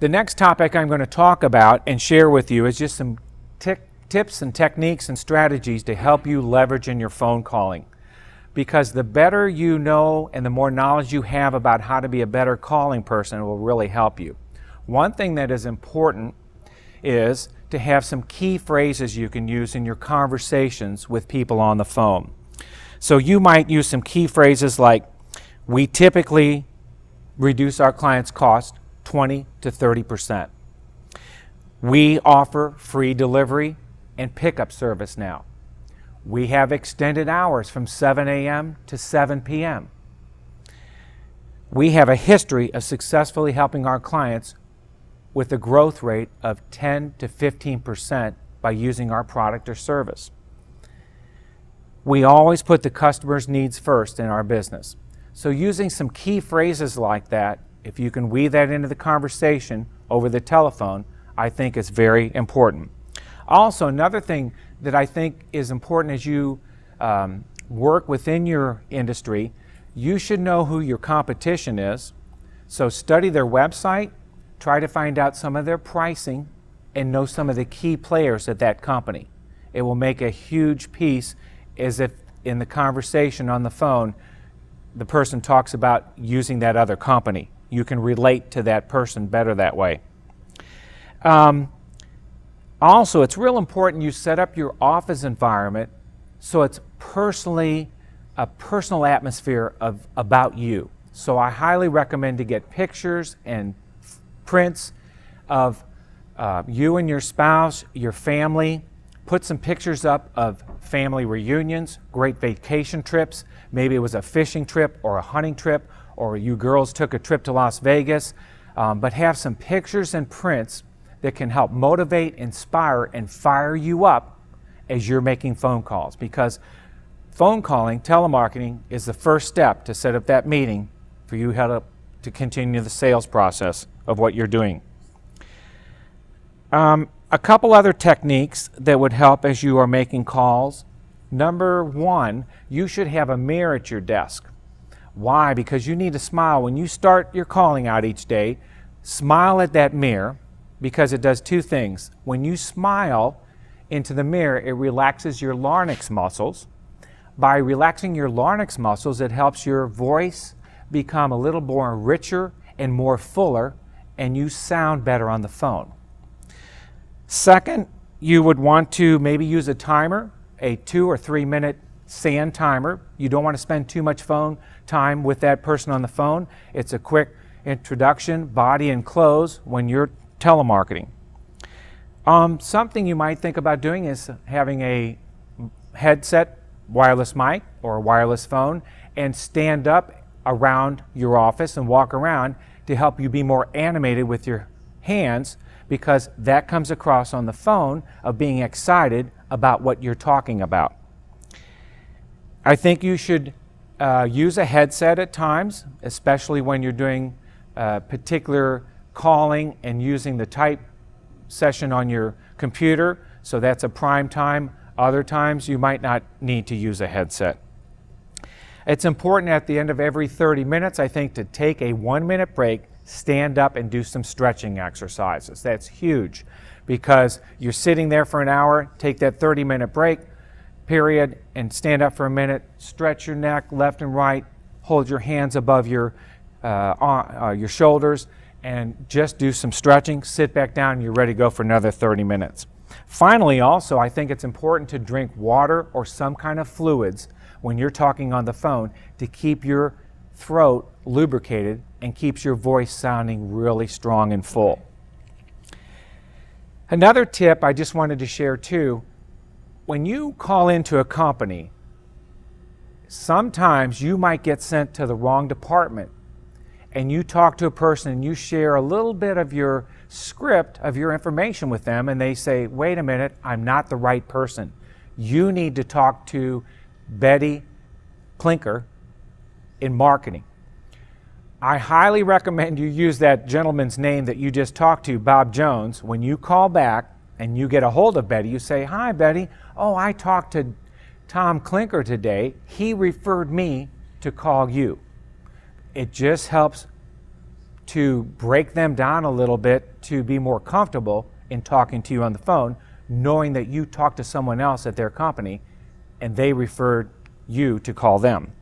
The next topic I'm going to talk about and share with you is just some tips and techniques and strategies to help you leverage in your phone calling. Because the better you know and the more knowledge you have about how to be a better calling person, it will really help you. One thing that is important is to have some key phrases you can use in your conversations with people on the phone. So you might use some key phrases like, we typically reduce our clients' cost 20 to 30%. We offer free delivery and pickup service now. We have extended hours from 7 a.m. to 7 p.m. We have a history of successfully helping our clients with a growth rate of 10 to 15% by using our product or service. We always put the customer's needs first in our business. So using some key phrases like that, if you can weave that into the conversation over the telephone, I think is very important. Also, another thing that I think is important as you work within your industry, you should know who your competition is. So study their website, try to find out some of their pricing, and know some of the key players at that company. It will make a huge piece as if in the conversation on the phone, the person talks about using that other company. You can relate to that person better that way. Also, it's real important you set up your office environment so it's a personal atmosphere about you. So I highly recommend to get pictures and prints of you and your spouse, your family. Put some pictures up of family reunions, great vacation trips. Maybe it was a fishing trip or a hunting trip, or you girls took a trip to Las Vegas. But have some pictures and prints that can help motivate, inspire, and fire you up as you're making phone calls. Because phone calling, telemarketing, is the first step to set up that meeting for you to continue the sales process of what you're doing. A couple other techniques that would help as you are making calls. Number one, you should have a mirror at your desk. Why? Because you need to smile. When you start your calling out each day, smile at that mirror, because it does two things. When you smile into the mirror, it relaxes your larynx muscles. By relaxing your larynx muscles, it helps your voice become a little more richer and more fuller, and you sound better on the phone. Second, you would want to maybe use a timer, a 2 or 3 minute sand timer. You don't want to spend too much phone time with that person on the phone. It's a quick introduction, body and close when you're telemarketing. Something you might think about doing is having a headset, wireless mic or a wireless phone, and stand up around your office and walk around to help you be more animated with your hands, because that comes across on the phone of being excited about what you're talking about. I think you should use a headset at times, especially when you're doing particular calling and using the type session on your computer, so that's a prime time. Other times you might not need to use a headset. It's important at the end of every 30 minutes, I think, to take a 1-minute break, stand up and do some stretching exercises. That's huge, because you're sitting there for an hour, take that 30-minute break period and stand up for a minute, stretch your neck left and right, hold your hands above your shoulders, and just do some stretching, sit back down, and you're ready to go for another 30 minutes. Finally, also, I think it's important to drink water or some kind of fluids when you're talking on the phone to keep your throat lubricated and keeps your voice sounding really strong and full. Another tip I just wanted to share too, when you call into a company, sometimes you might get sent to the wrong department, and you talk to a person and you share a little bit of your script of your information with them, and they say, wait a minute, I'm not the right person. You need to talk to Betty Klinker in marketing. I highly recommend you use that gentleman's name that you just talked to, Bob Jones. When you call back and you get a hold of Betty, you say, hi Betty, oh, I talked to Tom Klinker today. He referred me to call you. It just helps to break them down a little bit to be more comfortable in talking to you on the phone, knowing that you talked to someone else at their company and they referred you to call them.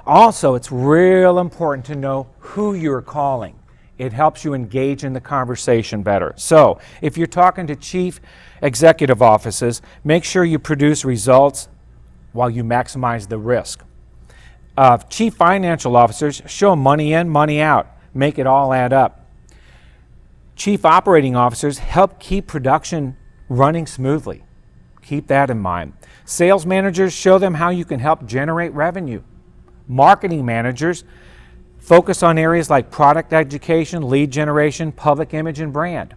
Also, it's real important to know who you're calling. It helps you engage in the conversation better. So, if you're talking to chief executive offices, make sure you produce results while you maximize the risk. Chief financial officers, show money in, money out. Make it all add up. Chief operating officers, help keep production running smoothly. Keep that in mind. Sales managers, show them how you can help generate revenue. Marketing managers, focus on areas like product education, lead generation, public image, and brand.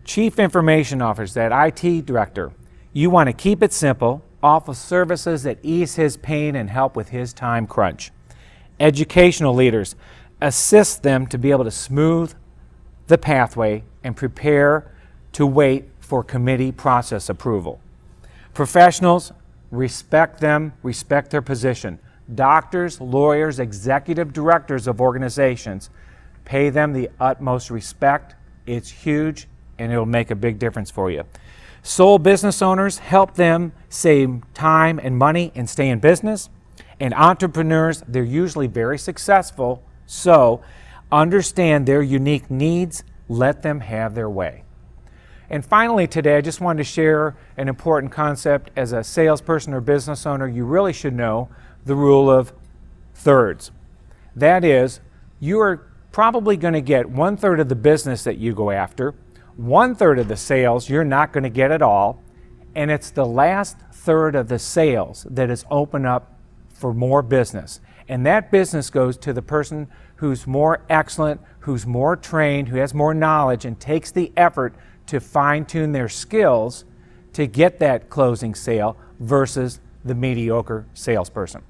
Chief information officers, that IT director, you want to keep it simple, offer services that ease his pain and help with his time crunch. Educational leaders, assist them to be able to smooth the pathway and prepare to wait for committee process approval. Professionals, respect them, respect their position. Doctors, lawyers, executive directors of organizations, pay them the utmost respect. It's huge and it'll make a big difference for you. Sole business owners, help them save time and money and stay in business. And entrepreneurs, they're usually very successful, so understand their unique needs, let them have their way. And finally today, I just wanted to share an important concept. As a salesperson or business owner, you really should know the rule of thirds. That is, you are probably going to get 1/3 of the business that you go after, 1/3 of the sales you're not going to get at all, and it's the last third of the sales that is open up for more business. And that business goes to the person who's more excellent, who's more trained, who has more knowledge, and takes the effort to fine-tune their skills to get that closing sale versus the mediocre salesperson.